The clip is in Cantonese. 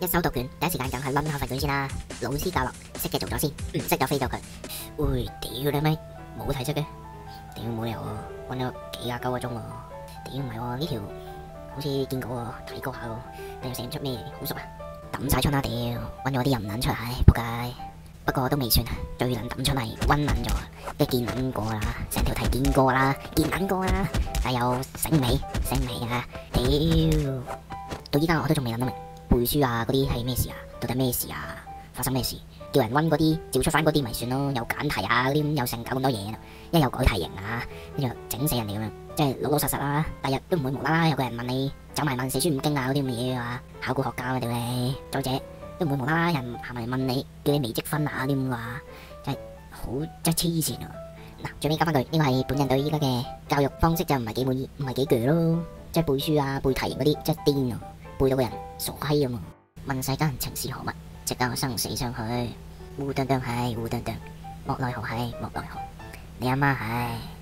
一手讀卷，第一時間梗係溫下份卷先啦。老師教落，識嘅做咗先，唔識就飛咗佢。喂，屌你咪冇睇出嘅，屌冇理由喎，溫咗幾廿九個鐘喎。屌唔係喎，呢條好似見過喎，睇過下喎，但又寫唔出咩，好熟啊！抌晒春啦屌，溫咗啲又唔撚出，唉仆街。不過都未算啊，最撚抌出係溫撚咗，即係見撚過啦，成條題見過啦，見撚過啦，但又醒尾啊！屌，到依家我都仲未諗到明。背書啊嗰啲係咩事啊？到底咩事啊？發生咩事？叫人溫嗰啲，照出翻嗰啲咪算咯。有揀題啊嗰啲咁，又成搞咁多嘢，一有改題型啊，跟住整死人哋咁樣，即係老老實實啦。第日都唔會無啦啦有個人問你走埋問四書五經啊嗰啲咁嘅嘢啊，考古學家啊屌你！再者都唔會無啦啦人行埋問你叫你微積分啊啲咁話，真係好真係黐線啊！嗱，最尾加翻句，呢個係本人對依家嘅教育方式就唔係幾滿意，唔係幾鋸咯。即係背書啊背題型嗰啲真係癲啊！背到個人傻閪咁啊！問世間情是何物，直教生死相許。烏當當係烏當當，莫奈何係莫奈何。你阿媽係。